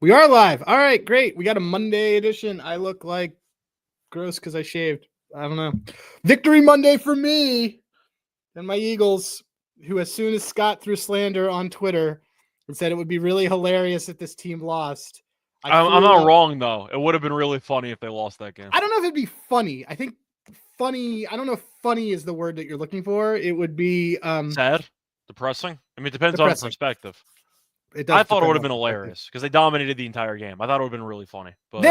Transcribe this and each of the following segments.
We are live. All right, great. We got a Monday edition. I look like gross because I shaved. I don't know. Victory Monday for me and my Eagles, who as soon as Scott threw slander on Twitter and said it would be really hilarious if this team lost. I'm not wrong, though. It would have been really funny if they lost that game. I don't know if it'd be funny. I think funny, I don't know if funny is the word that you're looking for. It would be sad, depressing. I mean, it depends on perspective. I thought it would have been hilarious because they dominated the entire game. I thought it would have been really funny. But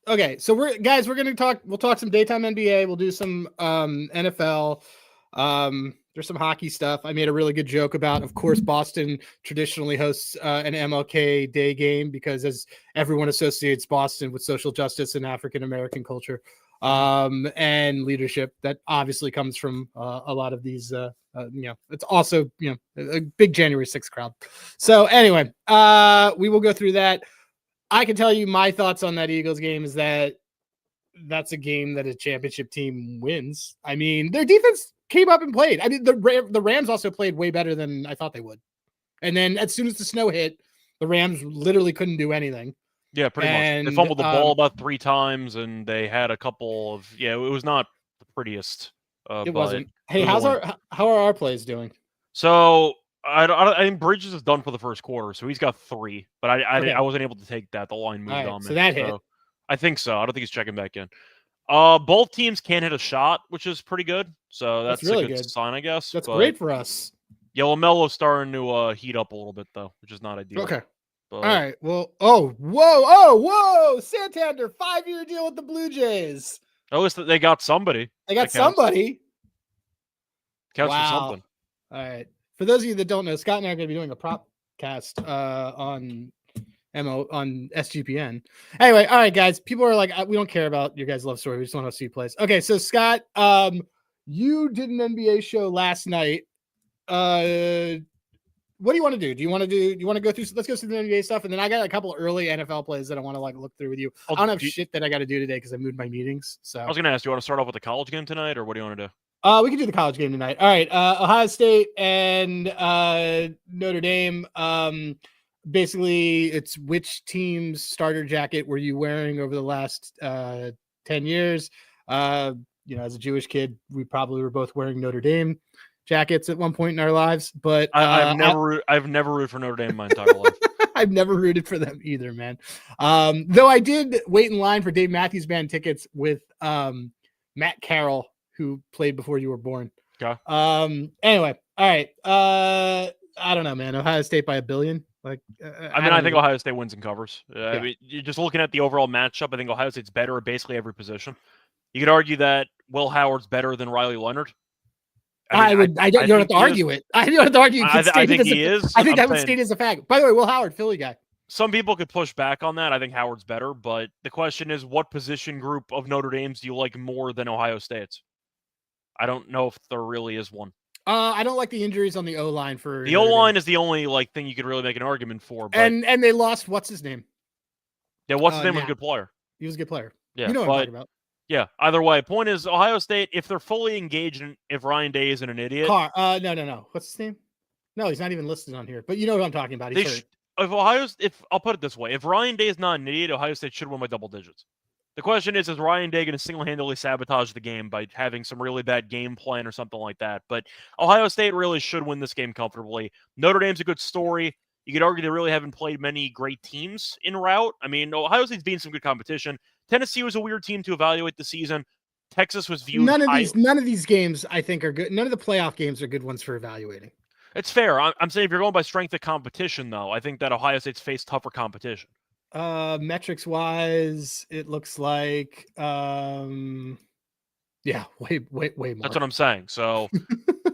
okay, so we're gonna talk. We'll talk some daytime NBA. We'll do some NFL. There's some hockey stuff. I made a really good joke about. Of course, Boston traditionally hosts an MLK Day game because, as everyone associates Boston with social justice and African American culture, and leadership, that obviously comes from a lot of these. It's also a big January 6th crowd. So anyway, we will go through that. I can tell you my thoughts on that Eagles game is that that's a game that a championship team wins. I mean, their defense came up and played. I mean, the Rams also played way better than I thought they would. And then as soon as the snow hit, the Rams literally couldn't do anything. Yeah, pretty much. They fumbled the ball about 3 times, and they had a couple of it was not the prettiest. It wasn't. Hey, how are our plays doing? So I think Bridges is done for the first quarter, so he's got 3. But I wasn't able to take that. The line moved on me. So that hit. I think so. I don't think he's checking back in. Both teams can hit a shot, which is pretty good. So that's really a good sign, I guess. That's great for us. Yeah, LaMelo's starting to heat up a little bit, though, which is not ideal. Okay. All right. Well, whoa. Santander, 5-year deal with the Blue Jays. At least they got somebody. They got somebody. Counts for something. All right. For those of you that don't know, Scott and I are going to be doing a prop cast on SGPN. Anyway, all right, guys. People are like, we don't care about your guys' love story. We just want to see plays. Okay, so Scott, you did an NBA show last night. What do you want to do? Do you want to go through? Let's go through the NBA stuff, and then I got a couple early NFL plays that I want to look through with you. I don't have shit that I got to do today because I moved my meetings. So I was going to ask, do you want to start off with the college game tonight, or what do you want to do? We can do the college game tonight. All right, Ohio State and Notre Dame. Basically, it's which team's starter jacket were you wearing over the last 10 years? As a Jewish kid, we probably were both wearing Notre Dame jackets at one point in our lives, but I've never rooted for Notre Dame my entire life. I've never rooted for them either, man. Though I did wait in line for Dave Matthews Band tickets with Matt Carroll, who played before you were born. Okay. Anyway, all right. I don't know, man. Ohio State by 1 billion. I think Ohio State wins and covers. I mean, you're just looking at the overall matchup. I think Ohio State's better at basically every position. You could argue that Will Howard's better than Riley Leonard. I don't have to argue it. I don't have to argue. I think he is. I think I would state as a fact. By the way, Will Howard, Philly guy. Some people could push back on that. I think Howard's better, but the question is, what position group of Notre Dame's do you like more than Ohio State's? I don't know if there really is one. I don't like the injuries on the O-line for the O-line is the only thing you could really make an argument for. But... And they lost what's his name? Yeah, what's his name was a good player. He was a good player. Yeah, you know what I'm talking about. Yeah, either way. Point is, Ohio State, if they're fully engaged and if Ryan Day isn't an idiot. No. What's his name? No, he's not even listed on here. But you know what I'm talking about. If I'll put it this way, if Ryan Day is not an idiot, Ohio State should win by double digits. The question is Ryan Day going to single-handedly sabotage the game by having some really bad game plan or something like that? But Ohio State really should win this game comfortably. Notre Dame's a good story. You could argue they really haven't played many great teams en route. I mean, Ohio State's beaten some good competition. Tennessee was a weird team to evaluate the season. Texas was viewed. None of these games I think are good. None of the playoff games are good ones for evaluating. It's fair. I'm saying if you're going by strength of competition, though, I think that Ohio State's faced tougher competition. Metrics wise, it looks like way more. That's what I'm saying. So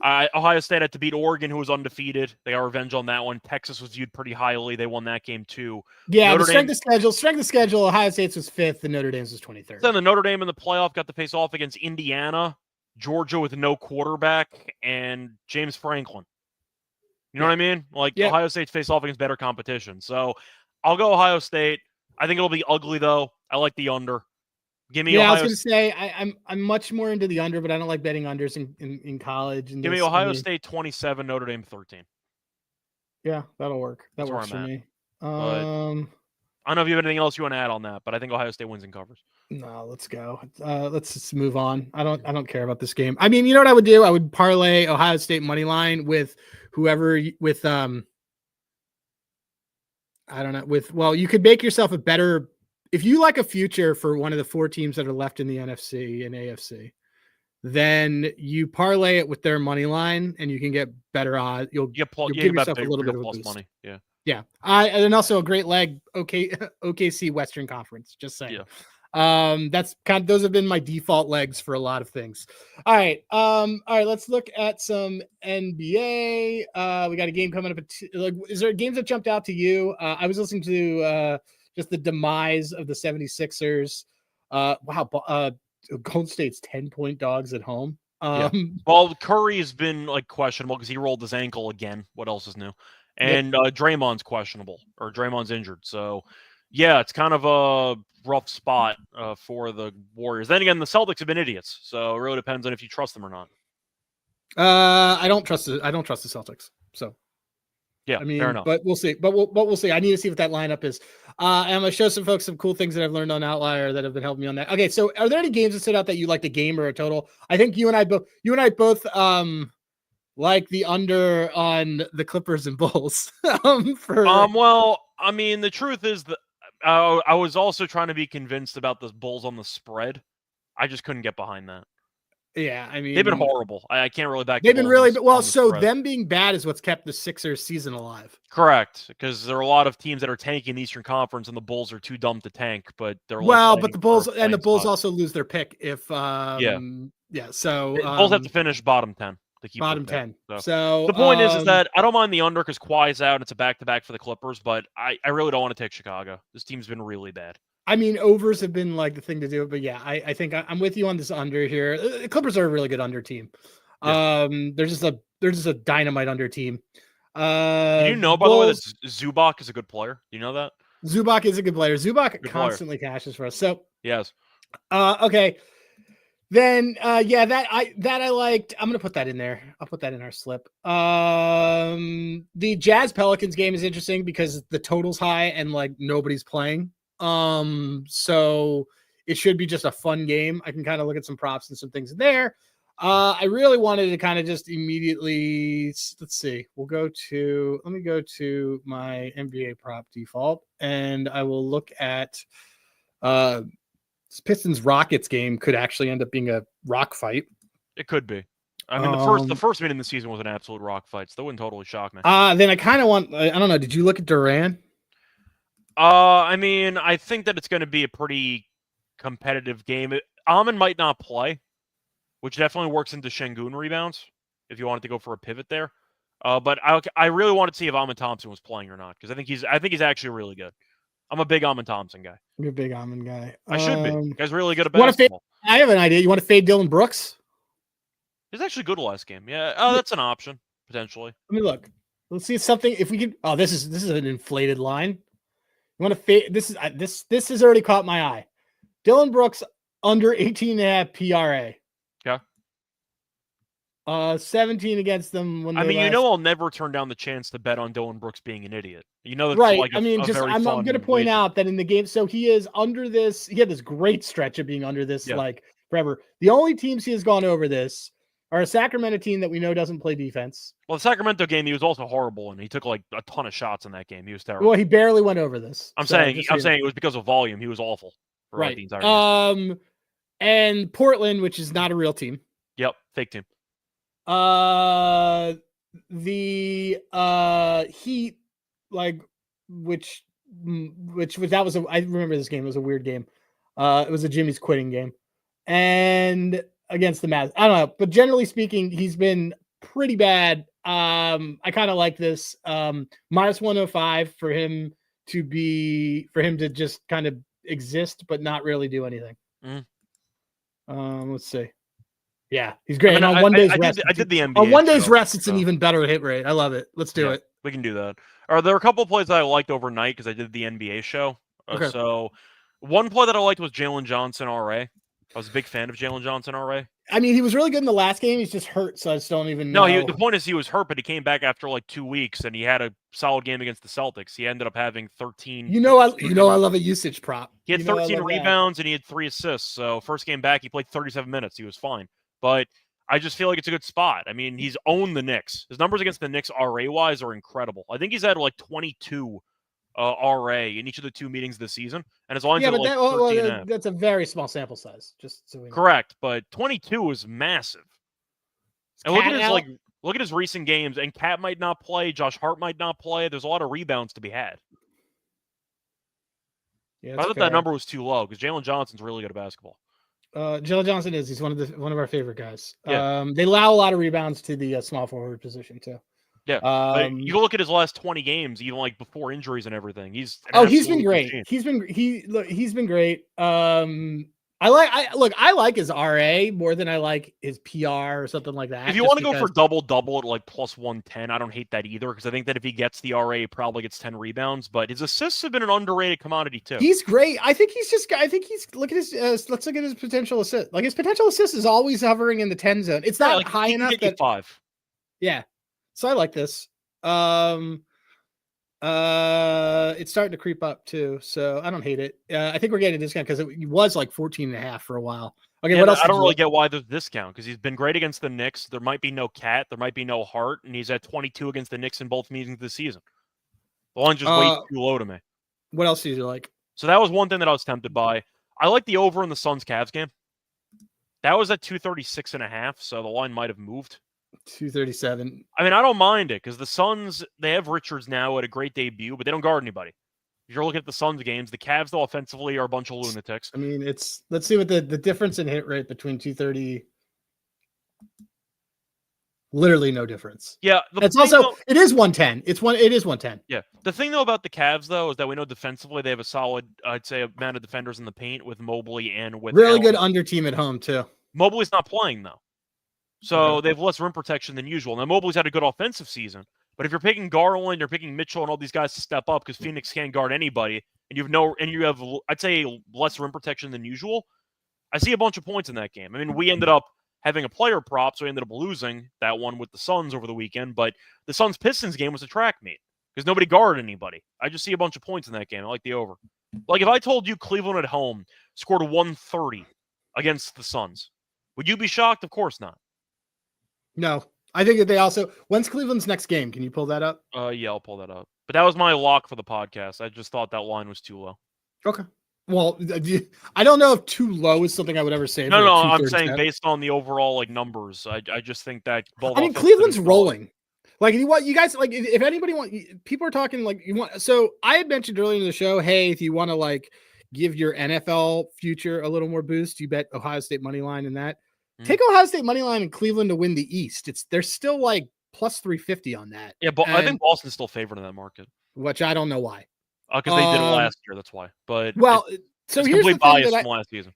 Ohio State had to beat Oregon, who was undefeated. They got revenge on that one. Texas was viewed pretty highly. They won that game too. Yeah, the strength of schedule, Ohio State's was 5th and Notre Dame's was 23rd. Then the Notre Dame in the playoff got to face off against Indiana, Georgia with no quarterback, and James Franklin. You know what I mean? Ohio State's faced off against better competition. So I'll go Ohio State. I think it'll be ugly, though. I like the under. Give me Ohio. I was going to say I'm much more into the under, but I don't like betting unders in college. Give me Ohio State 27, Notre Dame 13. Yeah, that'll work. That works for me. I don't know if you have anything else you want to add on that, but I think Ohio State wins and covers. No, let's go. Let's just move on. I don't care about this game. I mean, you know what I would do? I would parlay Ohio State money line with whoever with I don't know, you could make yourself a better if you like a future for one of the 4 teams that are left in the NFC and AFC, then you parlay it with their money line and you can get better odds. You'll give yourself a little bit of a boost. Money. Yeah. Yeah. And also a great leg. OKC Western Conference. Just saying. Yeah. That's those have been my default legs for a lot of things. All right. Let's look at some NBA. We got a game coming up. Is there games that jumped out to you? I was listening to just the demise of the 76ers. Wow. Golden State's 10-point dogs at home. Well, Curry's been questionable because he rolled his ankle again. What else is new? And Draymond's questionable, or Draymond's injured. So, yeah, it's kind of a rough spot for the Warriors. Then again, the Celtics have been idiots, so it really depends on if you trust them or not. I don't trust the Celtics. So, yeah, I mean, fair enough. But we'll see. But we'll see. I need to see what that lineup is. And I'm gonna show some folks some cool things that I've learned on Outlier that have been helping me on that. Okay, so are there any games that stood out that you like, the game or a total? I think you and I both like the under on the Clippers and Bulls. Well, I mean, the truth is that I was also trying to be convinced about the Bulls on the spread. I just couldn't get behind that. Yeah, I mean, they've been horrible. I can't really back. They've been really well. So them being bad is what's kept the Sixers season alive. Correct, because there are a lot of teams that are tanking the Eastern Conference, and the Bulls are too dumb to tank. But they're but the Bulls also lose their pick if So the Bulls have to finish bottom 10. To keep bottom 10. So So the point is that I don't mind the under because Kawhi's out and it's a back-to-back for the Clippers, but I really don't want to take Chicago. This team's been really bad. I mean, overs have been the thing to do, but yeah, I think I'm with you on this under here. The Clippers are a really good under team. Yeah. They're just a dynamite under team. Do you know, by the way, that Zubac is a good player? Do you know that? Zubac is a good player. Zubac constantly cashes for us. So yes. Okay. Then that I liked. I'm gonna put that in there. I'll put that in our slip. The Jazz Pelicans game is interesting because the total's high and nobody's playing. So it should be just a fun game. I can kind of look at some props and some things in there. I really wanted to kind of just immediately, let's see, let me go to my NBA prop default and I will look at, Pistons Rockets game could actually end up being a rock fight. It could be. I mean, the first minute in the season was an absolute rock fight, so that wouldn't totally shock me. Then I kind of want, I don't know. Did you look at Durant? I mean, I think that it's going to be a pretty competitive game. Amon might not play, which definitely works into Şengün rebounds if you wanted to go for a pivot there. But I really wanted to see if Amon Thompson was playing or not because I think he's actually really good. I'm a big Amon Thompson guy. You're a big Amon guy. I should be. The guy's really good at basketball. I have an idea. You want to fade Dylan Brooks? He's actually good last game. Yeah. Oh, that's an option potentially. Let me look. Let's see something. If we can. Oh, this is an inflated line. You want to fade? This has already caught my eye. Dylan Brooks under 18.5 PRA. Yeah. 17 against them. I'll never turn down the chance to bet on Dylan Brooks being an idiot. That's right. I'm going to point out that in the game, so he is under this. He had this great stretch of being under this forever. The only teams he has gone over this are a Sacramento team that we know doesn't play defense. Well, the Sacramento game, he was also horrible, and he took a ton of shots in that game. He was terrible. Well, he barely went over this. I'm saying it was because of volume. He was awful. For right. The entire game. And Portland, which is not a real team. Yep, fake team. The Heat, which I remember this game. It was a weird game. It was a Jimmy's quitting game, and against the Mavs. I don't know, but generally speaking, he's been pretty bad. I kind of like this minus 105 for him to just kind of exist, but not really do anything. Let's see. Yeah, he's great. On one day's rest, I did the NBA. On one day's rest, it's an even better hit rate. I love it. Let's do it. We can do that. There are a couple of plays that I liked overnight because I did the NBA show. So one play that I liked was Jalen Johnson RA. I was a big fan of Jalen Johnson RA. I mean, he was really good in the last game. He's just hurt, so I just don't even No, know. the point is he was hurt, but he came back after like 2 weeks, and he had a solid game against the Celtics. He ended up having 13. I love a usage prop. He had 13 rebounds and he had 3 assists. So first game back, he played 37 minutes. He was fine. But I just feel like it's a good spot. I mean, he's owned the Knicks. His numbers against the Knicks RA-wise are incredible. I think he's had like 22 RA in each of the 2 meetings this season, and his line's at like 13 that's a very small sample size. Just so we know. Correct, but 22 is massive. And look at his recent games. And Cat might not play. Josh Hart might not play. There's a lot of rebounds to be had. Yeah, I thought that number was too low because Jalen Johnson's really good at basketball. Jalen Johnson he's one of our favorite guys. Yeah. They allow a lot of rebounds to the small forward position too. Yeah, but you go look at his last 20 games, even like before injuries and everything. He's been great. He's been great. I like his RA more than I like his PR or something like that. If you want to go for double at like plus 110, I don't hate that either because I think that if he gets the RA, he probably gets 10 rebounds. But his assists have been an underrated commodity too. He's great. I think look at his let's look at his potential assist. Like his potential assist is always hovering in the 10 zone. It's not high enough that 5. Yeah. So I like this. It's starting to creep up too, so I don't hate it. I think we're getting a discount because it was like 14.5 for a while. Okay, what else? I don't really get why there's a discount because he's been great against the Knicks. There might be no Cat, there might be no Hart, and he's at 22 against the Knicks in both meetings this season. The line's just way too low to me. What else do you like? So that was one thing that I was tempted by. I like the over in the Suns Cavs game. That was at 236.5, so the line might have moved. 237. I mean, I don't mind it because the Suns, they have Richards now at a great debut, but they don't guard anybody. If you're looking at the Suns games, the Cavs, though, offensively are a bunch of lunatics. I mean, let's see what the difference in hit rate between 230. Literally no difference. Yeah. It is 110. It is 110. Yeah. The thing, though, about the Cavs, though, is that we know defensively they have a solid, I'd say, amount of defenders in the paint with Mobley and with really good under team at home, too. Mobley's not playing, though. So they have less rim protection than usual. Now, Mobley's had a good offensive season, but if you're picking Garland, you're picking Mitchell and all these guys to step up because Phoenix can't guard anybody, and you have, I'd say, less rim protection than usual, I see a bunch of points in that game. I mean, we ended up having a player prop, so we ended up losing that one with the Suns over the weekend, but the Suns-Pistons game was a track meet because nobody guarded anybody. I just see a bunch of points in that game. I like the over. Like, if I told you Cleveland at home scored 130 against the Suns, would you be shocked? Of course not. No, I think that they also. When's Cleveland's next game? Can you pull that up? Yeah, I'll pull that up. But that was my lock for the podcast. I just thought that line was too low. Okay. Well, I don't know if too low is something I would ever say. No, I'm saying based on the overall numbers. I just think that both. I mean, Cleveland's rolling. Like you guys like if anybody people are talking like you want. So I had mentioned earlier in the show, hey, if you want to give your NFL future a little more boost, you bet Ohio State money line in that. Take Ohio State money line in Cleveland to win the East. They're still plus 350 on that. Yeah, but I think Boston's still favored in that market. Which I don't know why. Because they did it last year. That's why. But so it's here's complete bias from last season.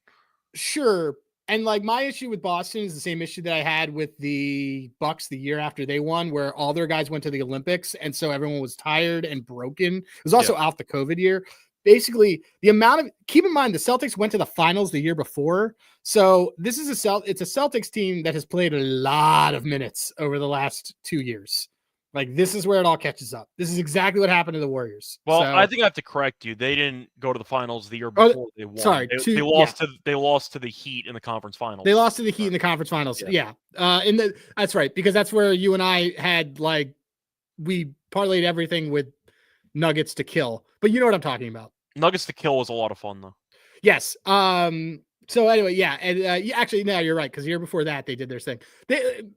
Sure, and my issue with Boston is the same issue that I had with the Bucks the year after they won, where all their guys went to the Olympics, and so everyone was tired and broken. It was also out the COVID year. Basically, keep in mind the Celtics went to the finals the year before. So this is it's a Celtics team that has played a lot of minutes over the last 2 years. This is where it all catches up. This is exactly what happened to the Warriors. Well, I think I have to correct you. They didn't go to the finals the year before they won. Sorry, they lost to the Heat in the conference finals. They lost to the Heat in the conference finals. Yeah. That's right, because that's where you and I had we parlayed everything with Nuggets to kill. But you know what I'm talking about. Nuggets to kill was a lot of fun, though. Yes. So anyway, yeah. And actually, no, you're right. Because the year before that, they did their thing.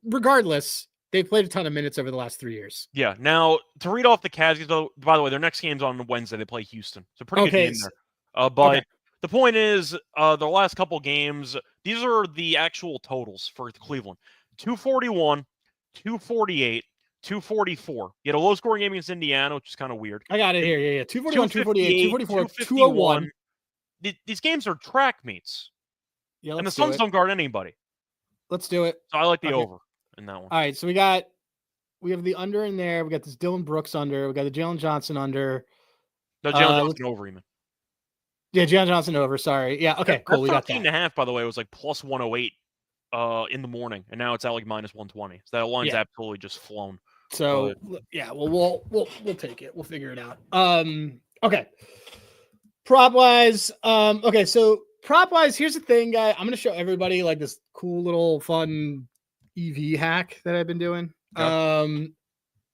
Regardless, they've played a ton of minutes over the last 3 years. Yeah. Now, to read off the Cavs, by the way, their next game's on Wednesday. They play Houston. So pretty good game there. But the point is, their last couple games, these are the actual totals for Cleveland. 241, 248, 244. You had a low-scoring game against Indiana, which is kind of weird. I got it here. Yeah. 241, 248, 244, 201. These games are track meets. Yeah, and the Suns don't guard anybody. Let's do it. So I like the over in that one. All right, so we have the under in there. We got this Dylan Brooks under. We got the Jalen Johnson under. No, Jalen Johnson over, even. Yeah, Jalen Johnson over. Sorry. Yeah, okay, cool. We got that. 13.5, by the way, was plus 108 in the morning, and now it's at like minus 120. So that line's absolutely just flown. So yeah, well, we'll take it. We'll figure it out. Okay. Prop wise, okay. So prop wise, here's the thing, guy. I'm gonna show everybody like this cool little fun EV hack that I've been doing. Okay.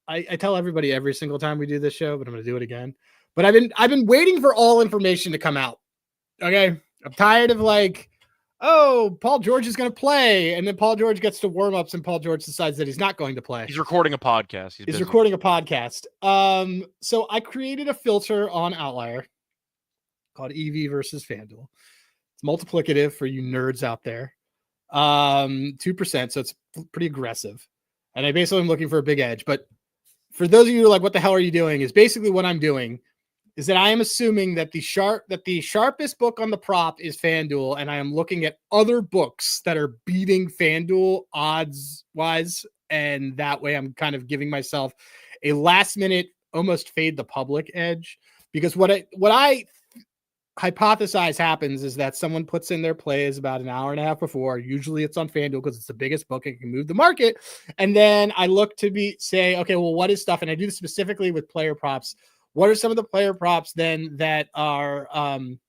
I tell everybody every single time we do this show, but I'm gonna do it again. But I've been waiting for all information to come out. Okay, I'm tired of like, oh, Paul George is going to play, and then Paul George gets to warm ups, and Paul George decides that he's not going to play. He's recording a podcast. He's recording a podcast. So I created a filter on Outlier called EV versus FanDuel. It's multiplicative for you nerds out there. 2%, so it's pretty aggressive. And I basically am looking for a big edge. But for those of you who are like, what the hell are you doing? Is basically what I'm doing is that I am assuming that the sharpest book on the prop is FanDuel, and I am looking at other books that are beating FanDuel odds wise, and that way I'm kind of giving myself a last minute almost fade the public edge, because what I hypothesize happens is that someone puts in their plays about an hour and a half before. Usually it's on FanDuel because it's the biggest book and can move the market, and then I look to say, okay, well, what is stuff, and I do this specifically with player props. What are some of the player props then that are, and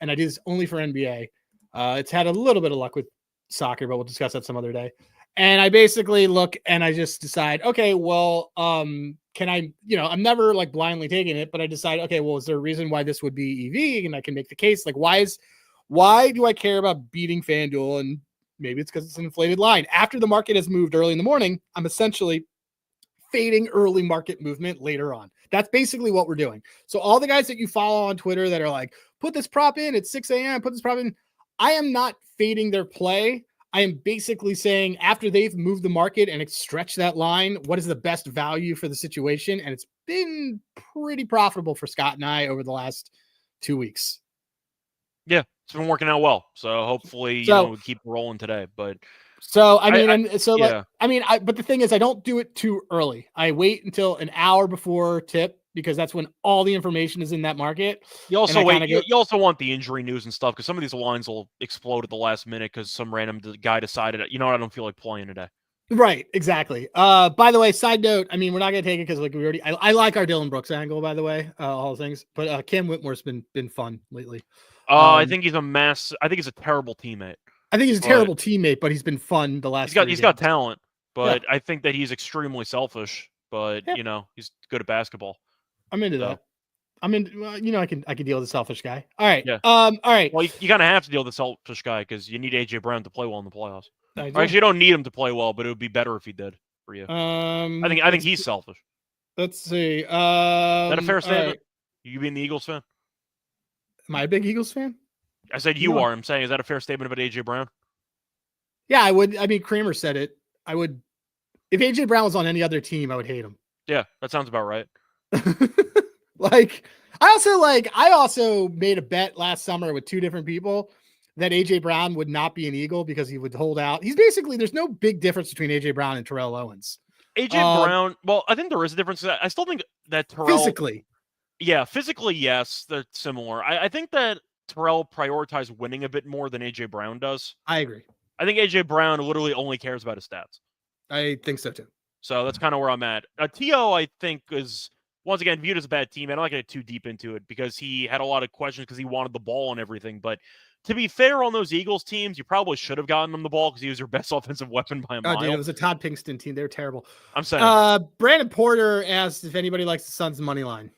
I do this only for NBA. It's had a little bit of luck with soccer, but we'll discuss that some other day. And I basically look and I just decide, okay, well, can I, I'm never like blindly taking it, but I decide, okay, well, is there a reason why this would be EV? And I can make the case, like, why do I care about beating FanDuel? And maybe it's because it's an inflated line. After the market has moved early in the morning, I'm essentially fading early market movement later on. That's basically what we're doing. So all the guys that you follow on Twitter that are like, put this prop in at 6 a.m., put this prop in, I am not fading their play. I am basically saying after they've moved the market and stretched that line, what is the best value for the situation? And it's been pretty profitable for Scott and I over the last 2 weeks. Yeah, it's been working out well. So hopefully, we keep rolling today. But so, I mean, but the thing is, I don't do it too early. I wait until an hour before tip, because that's when all the information is in that market. You also you also want the injury news and stuff, because some of these lines will explode at the last minute because some random guy decided, I don't feel like playing today. Right, exactly. By the way, side note, I mean, we're not gonna take it because like we already. I like our Dylan Brooks angle, by the way, all things. But Cam Whitmore's been fun lately. I think he's I think he's a terrible teammate. I think he's a terrible teammate, but he's been fun the last. He's got talent, but I think that he's extremely selfish. But he's good at basketball. I'm into that. I'm in. I can deal with the selfish guy. All right. Yeah. All right. Well, you kind of have to deal with the selfish guy because you need AJ Brown to play well in the playoffs. Actually, you don't need him to play well, but it would be better if he did for you. I think he's selfish. Let's see. Is that a fair statement? Right. You being the Eagles fan? Am I a big Eagles fan? I said you are. I'm saying, is that a fair statement about AJ Brown? Yeah, I would. I mean, Kramer said it. I would. If AJ Brown was on any other team, I would hate him. Yeah, that sounds about right. I also made a bet last summer with two different people that AJ Brown would not be an Eagle because he would hold out. There's no big difference between AJ Brown and Terrell Owens. AJ Brown, well, I think there is a difference. I still think that Terrell physically, yes, they're similar. I think that Terrell prioritized winning a bit more than AJ Brown does. I agree. I think AJ Brown literally only cares about his stats. I think so too. So that's kind of where I'm at. T.O., I think, is once again viewed as a bad team. I don't like to get too deep into it because he had a lot of questions because he wanted the ball and everything. But to be fair, on those Eagles teams, you probably should have gotten him the ball because he was your best offensive weapon by a mile. Dude, it was a Todd Pinkston team. They were terrible. I'm saying. Brandon Porter asked if anybody likes the Suns money line.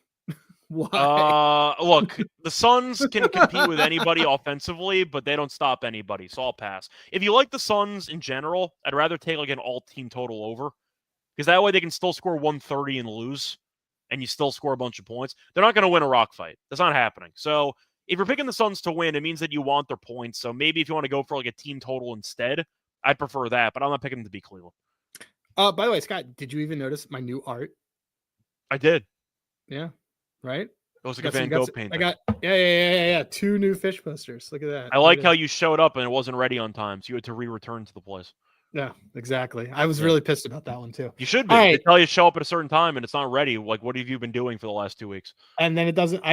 Why? Look, the Suns can compete with anybody offensively, but they don't stop anybody, so I'll pass. If you like the Suns in general, I'd rather take like an all-team total over, because that way they can still score 130 and lose, and you still score a bunch of points. They're not going to win a rock fight. That's not happening. So if you're picking the Suns to win, it means that you want their points. So maybe if you want to go for like a team total instead, I'd prefer that, but I'm not picking them to beat Cleveland. By the way, Scott, did you even notice my new art? I did. Yeah. Right? It was like a Van Gogh painting. I got yeah. 2 new fish posters. Look at that. I like how you showed up and it wasn't ready on time, so you had to return to the place. Yeah, exactly. I was Yeah. really pissed about that one too. You should be. All They right. tell you to show up at a certain time and it's not ready. Like, what have you been doing for the last 2 weeks? And then it doesn't.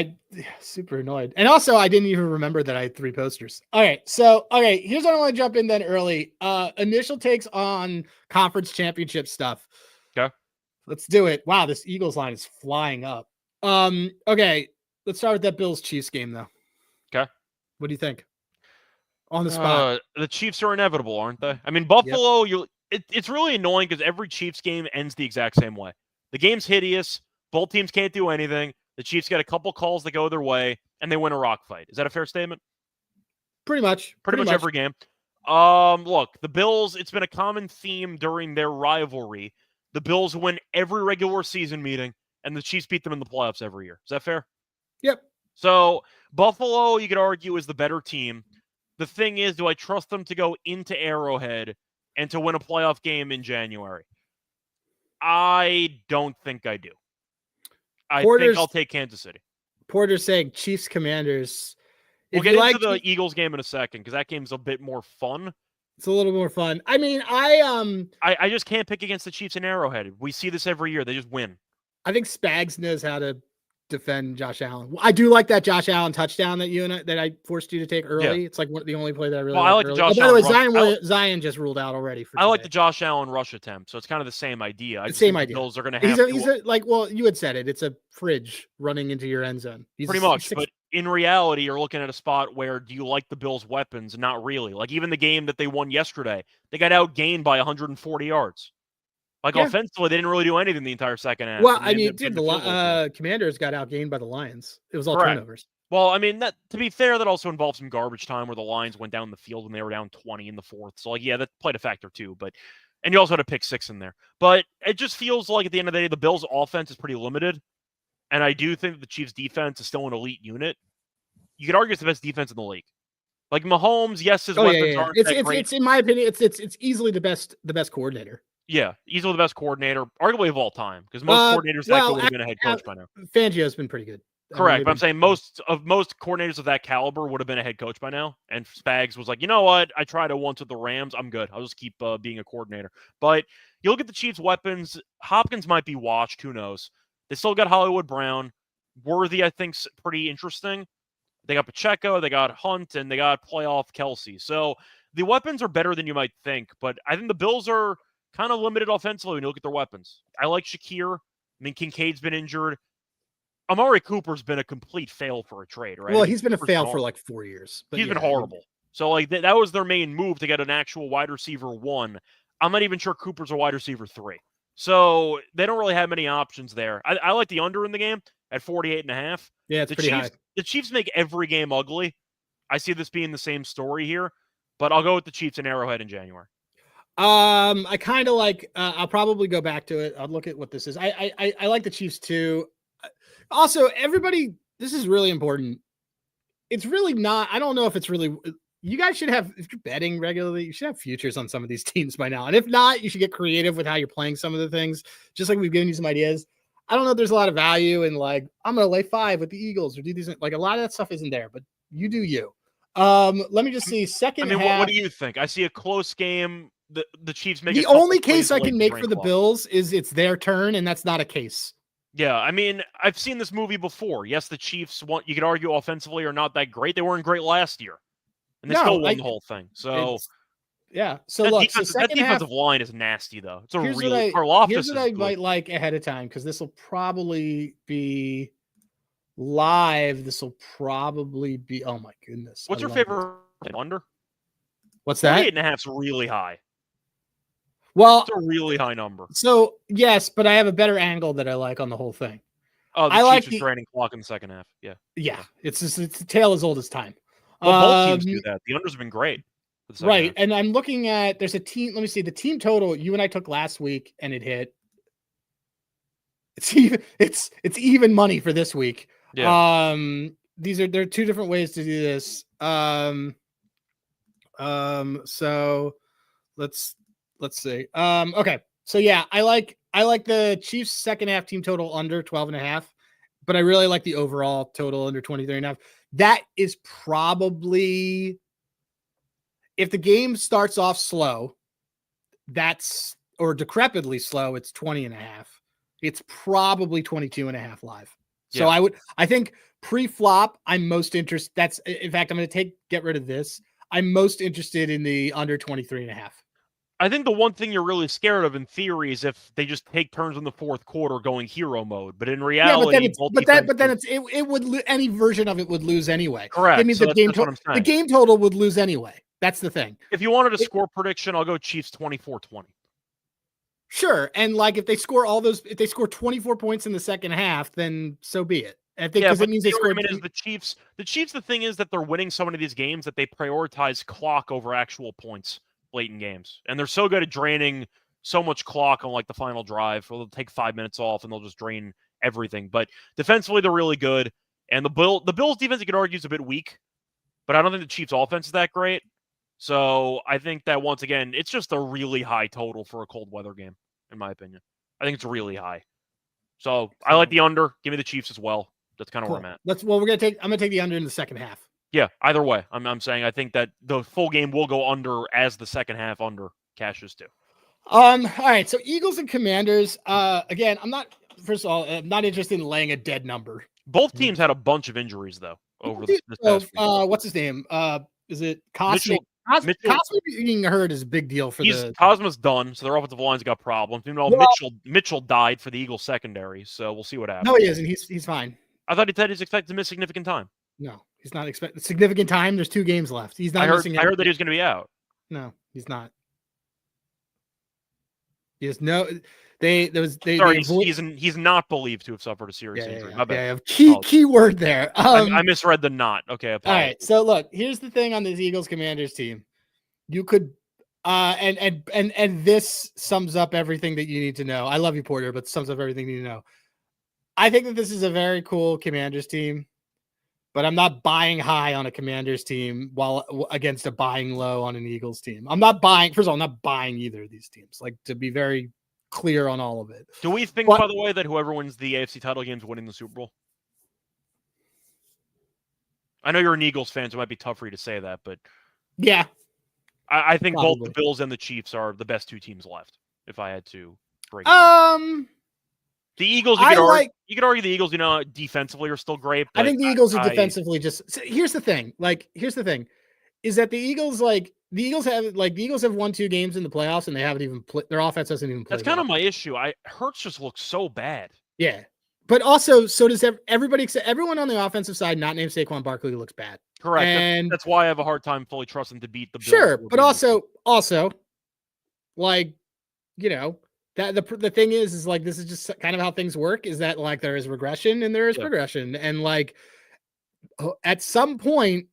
Super annoyed. And also, I didn't even remember that I had 3 posters. All right. So, okay, here's what I want to jump in then early. Initial takes on conference championship stuff. Okay. Let's do it. Wow, this Eagles line is flying up. Okay, let's start with that Bills Chiefs game though. Okay. What do you think? On the spot. The Chiefs are inevitable, aren't they? I mean, Yep. Buffalo, it's really annoying because every Chiefs game ends the exact same way. The game's hideous. Both teams can't do anything. The Chiefs get a couple calls that go their way, and they win a rock fight. Is that a fair statement? Pretty much. Pretty much every game. Look, the Bills, it's been a common theme during their rivalry. The Bills win every regular season meeting, and the Chiefs beat them in the playoffs every year. Is that fair? Yep. So, Buffalo, you could argue, is the better team. The thing is, do I trust them to go into Arrowhead and to win a playoff game in January? I don't think I do. I think I'll take Kansas City. Porter's saying Chiefs Commanders. We'll get into the Eagles game in a second because that game's a bit more fun. It's a little more fun. I mean, I just can't pick against the Chiefs in Arrowhead. We see this every year. They just win. I think Spags knows how to defend Josh Allen. I do like that Josh Allen touchdown that I forced you to take early. Yeah. It's like the only play that I really I like early. The Josh Allen. By the way, Zion just ruled out already. I like the Josh Allen rush attempt, so it's kind of the same idea. The same idea. The Bills are going to have. You had said it. It's a fridge running into your end zone. Pretty much, but in reality, you're looking at a spot where do you like the Bills' weapons? Not really. Like even the game that they won yesterday, they got outgained by 140 yards. Offensively, they didn't really do anything the entire second half. Well, I mean, dude, the Commanders got outgained by the Lions. It was all turnovers. Well, I mean, that to be fair, that also involved some garbage time where the Lions went down the field when they were down 20 in the fourth. So, that played a factor too. And you also had a pick 6 in there. But it just feels like at the end of the day, the Bills' offense is pretty limited. And I do think that the Chiefs' defense is still an elite unit. You could argue it's the best defense in the league. Like Mahomes, yes, his weapons aren't that great. It's in my opinion, it's easily the best coordinator. Yeah, easily the best coordinator, arguably of all time, because most coordinators that would have been a head coach by now. Fangio's been pretty good. Correct, but I'm saying most coordinators of that caliber would have been a head coach by now. And Spags was like, you know what? I tried it once with the Rams. I'm good. I'll just keep being a coordinator. But you look at the Chiefs' weapons. Hopkins might be washed. Who knows? They still got Hollywood Brown. Worthy, I think, is pretty interesting. They got Pacheco, they got Hunt, and they got playoff Kelsey. So the weapons are better than you might think. But I think the Bills are kind of limited offensively when you look at their weapons. I like Shakir. I mean, Kincaid's been injured. Amari Cooper's been a complete fail for a trade, right? Well, he's been a fail for like 4 years. But he's been horrible. So that was their main move to get an actual wide receiver 1. I'm not even sure Cooper's a wide receiver 3. So they don't really have many options there. I like the under in the game at 48.5. Yeah, it's pretty high. The Chiefs make every game ugly. I see this being the same story here, but I'll go with the Chiefs in Arrowhead in January. I kind of like. I'll probably go back to it. I'll look at what this is. I like the Chiefs too. Also, everybody, this is really important. It's really not. I don't know if it's really. You guys should have, if you're betting regularly, you should have futures on some of these teams by now. And if not, you should get creative with how you're playing some of the things. Just like we've given you some ideas. I don't know if there's a lot of value in like, I'm going to lay 5 with the Eagles or do these. Like a lot of that stuff isn't there, but you do you. Let me just see. Second half. What do you think? I see a close game. The Chiefs make the only case I can make for the Bills is it's their turn, and that's not a case. Yeah, I mean, I've seen this movie before. Yes, the Chiefs you could argue offensively are not that great. They weren't great last year. And they still won the whole thing. So yeah. So look, that defensive line is nasty though. It's here's what I might like ahead of time, because this will probably be live. This will probably be, oh my goodness. What's your favorite under? What's that? 8.5 is really high. Well, it's a really high number. So yes, but I have a better angle that I like on the whole thing. Oh, I like the draining clock in the second half. Yeah. It's a tale as old as time. Well, both teams do that. The unders have been great. Right. Half. And I'm looking at, there's a team. Let me see the team total you and I took last week, and it hit. It's even money for this week. Yeah. There are 2 different ways to do this. So let's see. Okay. So yeah, I like the Chiefs second half team total under 12.5, but I really like the overall total under 23.5. That is probably, if the game starts off slow or decrepitly slow, it's 20.5. It's probably 22.5 live. So Yeah. I think pre-flop, I'm most interested. In fact, I'm going to get rid of this. I'm most interested in the under 23.5. I think the one thing you're really scared of in theory is if they just take turns in the fourth quarter going hero mode. But in reality, any version of it would lose anyway. Correct. That means So the game total would lose anyway. That's the thing. If you wanted a score prediction, I'll go Chiefs 24-20. Sure. And like if they score 24 points in the second half, then so be it. I think because it means they scored. The Chiefs. The Chiefs. The thing is that they're winning so many of these games that they prioritize clock over actual points late in games, and they're so good at draining so much clock on like the final drive. They'll take 5 minutes off and they'll just drain everything. But defensively, they're really good. And the Bills' defense, you could argue, is a bit weak, but I don't think the Chiefs' offense is that great. So I think that once again, it's just a really high total for a cold weather game, in my opinion. I think it's really high. So I like the under. Give me the Chiefs as well. That's kind of where I'm at. I'm gonna take the under in the second half. Yeah, either way. I'm saying I think that the full game will go under as the second half under cashes too. All right. So Eagles and Commanders. Again, I'm not interested in laying a dead number. Both teams had a bunch of injuries though over this past week. What's his name? Is it Cosmic? Cosmic being hurt is a big deal for Cosma's done, so their offensive line's got problems. Mitchell died for the Eagles secondary, so we'll see what happens. No, he isn't. He's fine. I thought he said he's expected to miss significant time. No, he's not expecting significant time. There's 2 games left. He's not missing. I heard that he was going to be out. No, he's not. He has no. He's not believed to have suffered a serious injury. My bad. Key word there. I misread the not. Okay. All right. So look, here's the thing on this Eagles Commanders team. You could, and this sums up everything that you need to know. I love you, Porter, but sums up everything you need to know. I think that this is a very cool Commanders team, but I'm not buying high on a Commanders team while against a buying low on an Eagles team. I'm not buying. First of all, I'm not buying either of these teams. Like, to be very clear on all of it. Do we think, by the way, that whoever wins the AFC title game is winning the Super Bowl? I know you're an Eagles fan, so it might be tough for you to say that, but yeah, I think both the Bills and the Chiefs are the best 2 teams left. If I had to break it the Eagles, you could argue the Eagles, defensively are still great. But I think the Eagles are defensively here's the thing. Is that the Eagles have won 2 games in the playoffs and they haven't even their offense hasn't even played. That's kind of my issue. Hurts just looks so bad. Yeah. But also, so does everybody except everyone on the offensive side, not named Saquon Barkley, looks bad. Correct. And that's why I have a hard time fully trusting to beat the Bills. Sure, but also, like, that the thing is like, this is just kind of how things work, is that like there is regression and there is progression. And like at some point,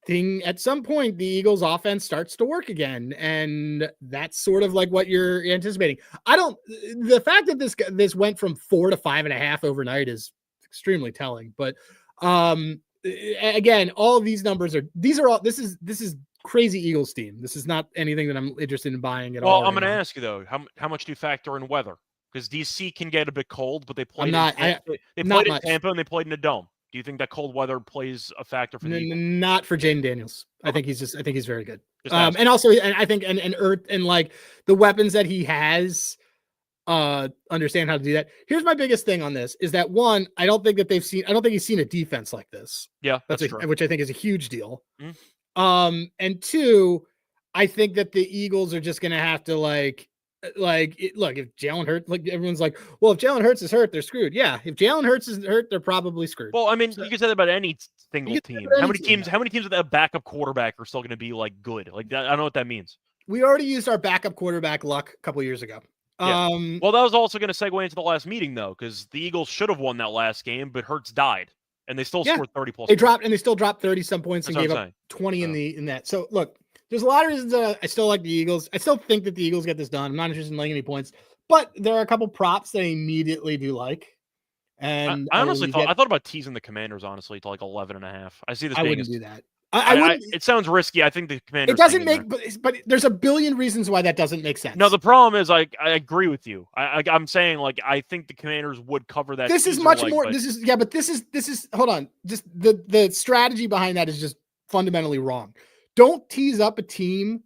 the Eagles offense starts to work again. And that's sort of like what you're anticipating. The fact that this went from 4 to 5.5 overnight is extremely telling. But again, all of these numbers this is crazy Eagles team. This is not anything that I'm interested in buying at all. Well, I'm going to ask you though, how much do you factor in weather? Because DC can get a bit cold, but they played in Tampa and they played in a dome. Do you think that cold weather plays a factor for the Eagles? Not for Jaden Daniels. I think he's very good. And also, and I think, and Earth and like the weapons that he has, understand how to do that. Here's my biggest thing on this is that one, I don't think he's seen a defense like this. Yeah, that's true. Which I think is a huge deal. Mm-hmm. And 2, I think that the Eagles are just going to have to look, if Jalen Hurts, like everyone's like, well, if Jalen Hurts is hurt, they're screwed. Yeah. If Jalen Hurts is hurt, they're probably screwed. Well, I mean, you can say that about any single team. How many teams with a backup quarterback are still going to be like good? Like, I don't know what that means. We already used our backup quarterback luck a couple years ago. Yeah. Well, that was also going to segue into the last meeting though, because the Eagles should have won that last game, but Hurts died. And they still scored 30 plus. They still dropped 30 some points and gave up 20 in that. So look, there's a lot of reasons that I still like the Eagles. I still think that the Eagles get this done. I'm not interested in laying any points, but there are a couple props that I immediately do like. And I honestly thought about teasing the Commanders honestly to like 11.5. I see this. I wouldn't do that. It sounds risky. I think the Commanders. It doesn't make, but there's a billion reasons why that doesn't make sense. No, the problem is I agree with you. I'm saying like I think the Commanders would cover that. This is much more. But this is hold on. Just the strategy behind that is just fundamentally wrong. Don't tease up a team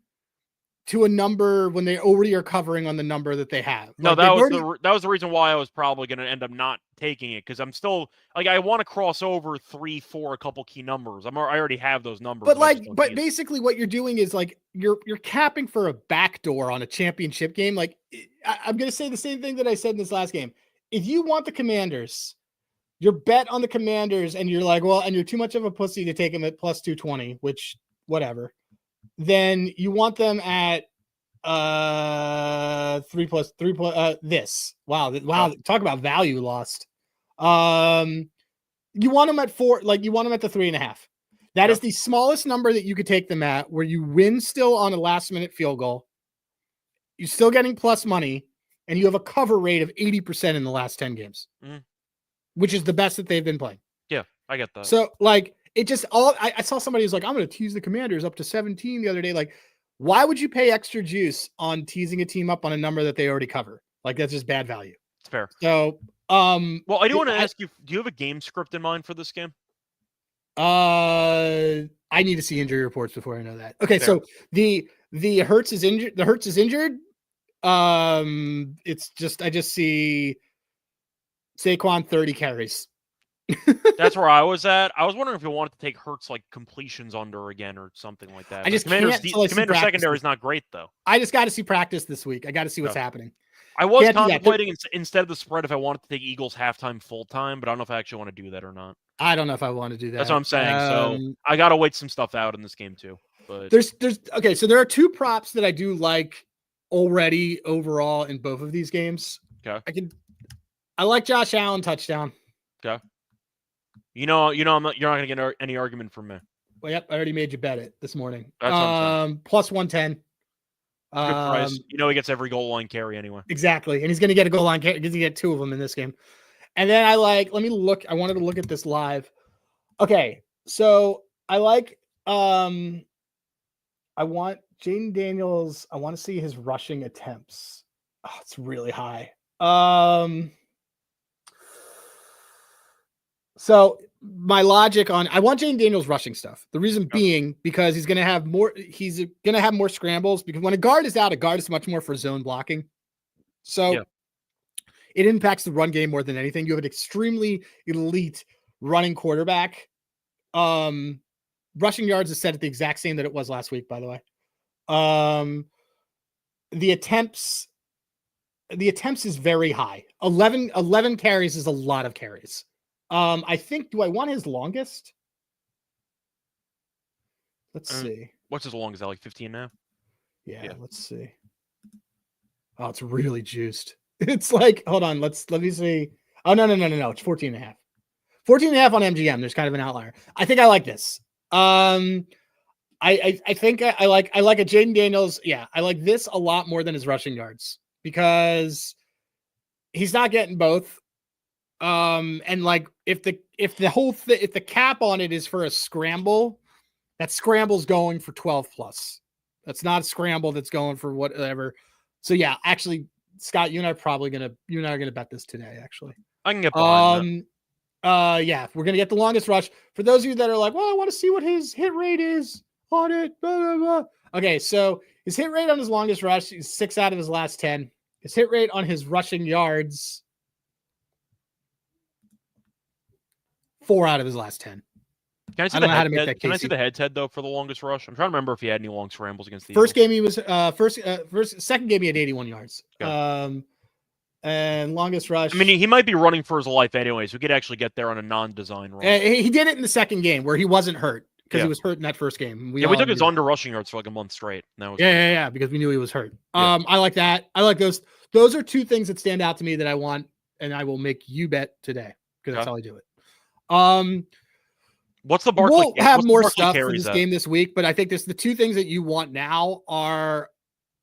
to a number when they already are covering on the number that they have. No, Like, that was already, that was the reason why I was probably going to end up not taking it, because I'm still like, I want to cross over 3, 4, a couple key numbers. I already have those numbers. but and I just like, don't but use it. basically what you're doing is like you're capping for a backdoor on a championship game. Like, I'm going to say the same thing that I said in this last game. If you want the Commanders, you're bet on the Commanders, and you're like, well, and you're too much of a pussy to take them at plus 220, which whatever. Then you want them at 3 plus this. Wow. Talk about value lost. You want them at 4, like you want them at the 3.5. That is the smallest number that you could take them at, where you win still on a last minute field goal. You're still getting plus money, and you have a cover rate of 80% in the last 10 games, which is the best that they've been playing. Yeah, I get that. So like, it just I saw somebody who's like, I'm going to tease the Commanders up to 17 the other day. Like, why would you pay extra juice on teasing a team up on a number that they already cover? Like, that's just bad value. It's fair. So, well, I do want to ask you, do you have a game script in mind for this game? I need to see injury reports before I know that. Okay, fair. So the Hurts is injured. The Hurts is injured. It's just, I just see Saquon 30 carries. That's where I was at. I was wondering if you wanted to take Hurts like completions under again or something like that. I just Commander secondary is not great though. I just got to see practice this week. I got to see what's happening. I was contemplating instead of the spread if I wanted to take Eagles halftime full time, but I don't know if I actually want to do that or not. I don't know if I want to do that. That's what I'm saying. So I gotta wait some stuff out in this game too. But there's okay. So there are 2 props that I do like already overall in both of these games. Okay. I like Josh Allen touchdown. Okay. You're not gonna get any argument from me. Well, yep, I already made you bet it this morning. That's what I'm saying. Plus 110. Good price. He gets every goal line carry anyway. Exactly, and he's going to get a goal line carry. He's going to get 2 of them in this game. And then let me look. I wanted to look at this live. Okay, so I like. I want Jaden Daniels. I want to see his rushing attempts. Oh, it's really high. So my logic on, I want Jaden Daniels rushing stuff. The reason being because he's going to have more scrambles, because when a guard is out, a guard is much more for zone blocking. So it impacts the run game more than anything. You have an extremely elite running quarterback. Rushing yards is set at the exact same that it was last week, by the way. The attempts is very high. 11 carries is a lot of carries. I think, do I want his longest? Let's see. What's his longest? Is that like 15 now? Yeah, let's see. Oh, it's really juiced. It's like, hold on, let me see. Oh, no. It's 14.5. 14.5 on MGM. There's kind of an outlier. I think I like this. I think I like a Jaden Daniels. Yeah, I like this a lot more than his rushing yards, because he's not getting both. And like, if the cap on it is for a scramble, that scramble's going for 12 plus. That's not a scramble that's going for whatever. So yeah, actually, Scott, you and I are gonna bet this today. Actually, I can get behind that. Yeah, we're gonna get the longest rush. For those of you that are like, well, I want to see what his hit rate is on it. Blah, blah, blah. Okay, so his hit rate on his longest rush is 6 out of his last 10. His hit rate on his rushing yards, 4 out of his last 10. Can I see the head though for the longest rush? I'm trying to remember if he had any long scrambles against the first Eagles. game. He was second game he had 81 yards. Okay. And longest rush. I mean, he might be running for his life anyway, so we could actually get there on a non-design run. He did it in the second game where he wasn't hurt, because he was hurt in that first game. We took his under rushing yards for like a month straight. That was because we knew he was hurt. I like that. I like those. Those are 2 things that stand out to me that I want, and I will make you bet today, because that's how I do it. What's the Barkley? We'll have more stuff for this game this week, but I think there's the 2 things that you want now are,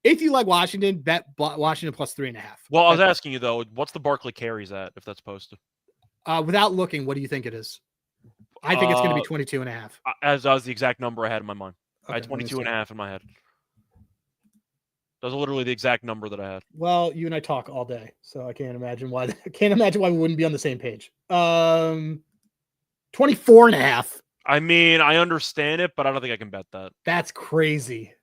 if you like Washington, bet Washington plus 3.5. Well, I was asking you though, what's the Barkley carries at, if that's posted? Without looking, what do you think it is? I think it's going to be 22.5. As that was the exact number I had in my mind. Okay, I had 22.5 in my head. That was literally the exact number that I had. Well, you and I talk all day, so I can't imagine why we wouldn't be on the same page. 24.5. I mean, I understand it, but I don't think I can bet that. That's crazy.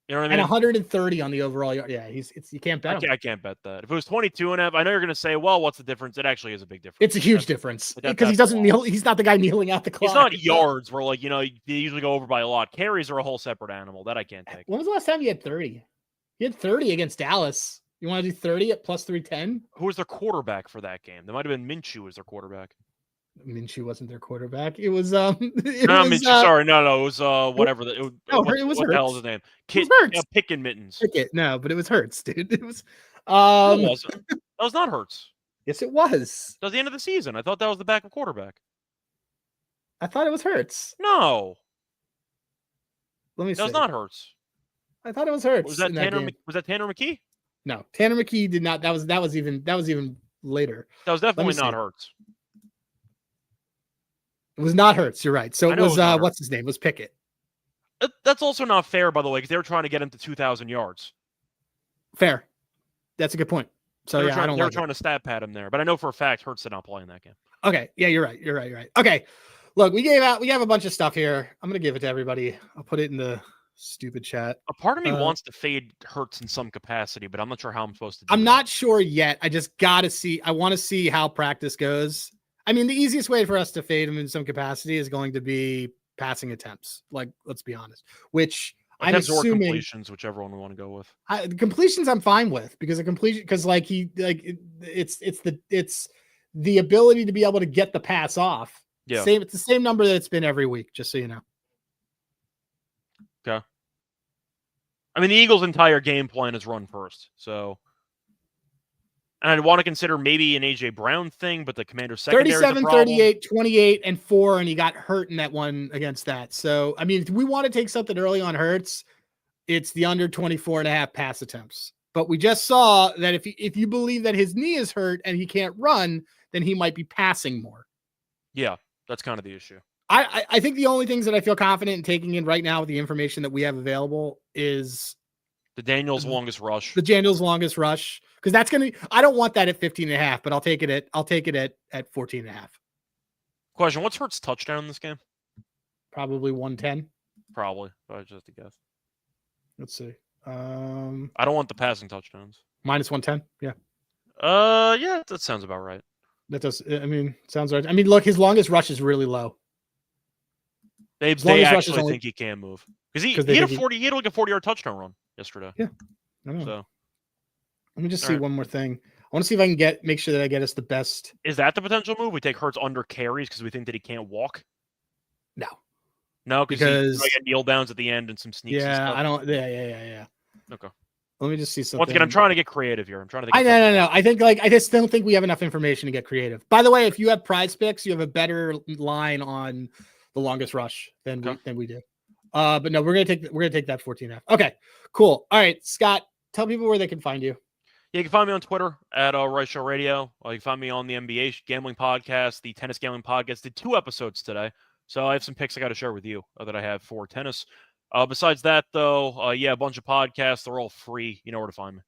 You know what I And mean? 130 on the overall yard. Yeah, you can't bet him. I can't bet that. If it was 22.5, I know you're going to say, well, what's the difference? It actually is a big difference. It's a huge difference because he that's a doesn't lot. kneel. He's not the guy kneeling out the clock. It's not yards where, like, they usually go over by a lot. Carries are a whole separate animal. That I can't take. When was the last time he had 30? He had 30 against Dallas. You want to do 30 at plus 310? Who was their quarterback for that game? There might have been Minshew as their quarterback. Minshew wasn't their quarterback. It was Minshew. Sorry, no, it was whatever. What Hurts. The hell is his name? It was Hurts. Pickett Mittens. Pickett, no, but it was Hurts, dude. It was. No, it wasn't. That was not Hurts. Yes, it was. That was the end of the season. I thought that was the backup quarterback. I thought it was Hurts. No. Let me see. That was not Hurts. I thought it was Hurts. Was that Tanner? Was that Tanner McKee? No, Tanner McKee did not. That was even later. That was definitely not Hurts. It was not Hurts. You're right. So it was what's his name? It was Pickett. That's also not fair, by the way, because they were trying to get him to 2,000 yards. Fair. That's a good point. So they were trying to stat pad him there, but I know for a fact Hurts did not play in that game. Okay. Yeah, you're right. Okay. Look, we have a bunch of stuff here. I'm gonna give it to everybody. I'll put it in the stupid chat. A part of me wants to fade Hurts in some capacity, but I'm not sure how I'm supposed to do I'm that. not sure yet. I just gotta see. I want to see how practice goes. I mean, the easiest way for us to fade him in some capacity is going to be passing attempts. Like, let's be honest. Which attempts I'm assuming or completions, whichever one we want to go with. Completions I'm fine with because it's the ability to be able to get the pass off. Yeah. It's the same number that it's been every week, just so you know. Okay. I mean, the Eagles' entire game plan is run first, so. And I'd want to consider maybe an A.J. Brown thing, but the Commanders' secondary 37, 38, 28, and 4, and he got hurt in that one against that. So, I mean, if we want to take something early on Hurts, it's the under 24.5 pass attempts. But we just saw that if you believe that his knee is hurt and he can't run, then he might be passing more. Yeah, that's kind of the issue. I think the only things that I feel confident in taking in right now with the information that we have available is the Daniels' longest rush. The Daniels' longest rush. Because that's going to, I don't want that at 15.5, but I'll take it at 14.5. Question: what's Hurts' touchdown in this game? Probably 110. Probably. Just a guess. Let's see. I don't want the passing touchdowns. Minus 110. Yeah. Yeah, that sounds about right. That does. I mean, sounds right. I mean, look, his longest rush is really low. They actually think he can move because he had a 40. He had like a 40-yard touchdown run yesterday. Yeah. I know. So let me just see one more thing. I want to see if I can make sure that I get us the best. Is that the potential move? We take Hurts under carries because we think that he can't walk. No, because he get kneel downs at the end and some sneaks. Yeah, and stuff. I don't. Yeah. Okay. Let me just see something. Once again, I'm trying to get creative here. I'm trying to think. No. I think I just don't think we have enough information to get creative. By the way, if you have Prize Picks, you have a better line on the longest rush than we do. But no, we're gonna take that 14.5. Okay, cool. All right, Scott, tell people where they can find you. Yeah, you can find me on Twitter at Reichel Radio. You can find me on the NBA Gambling Podcast, the Tennis Gambling Podcast. Did 2 episodes today, so I have some picks I got to share with you that I have for tennis. Besides that, though, a bunch of podcasts. They're all free. You know where to find me.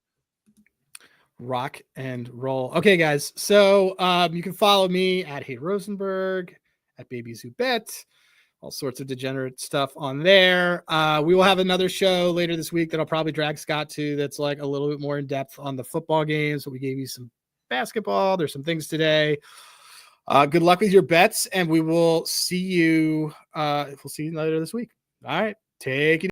Rock and roll. Okay, guys. So you can follow me at Hey Rosenberg, at Babies Who Bet, all sorts of degenerate stuff on there. We will have another show later this week that I'll probably drag Scott to that's like a little bit more in depth on the football games. So we gave you some basketball. There's some things today. Good luck with your bets, and we will see you. We'll see you later this week. All right. Take it.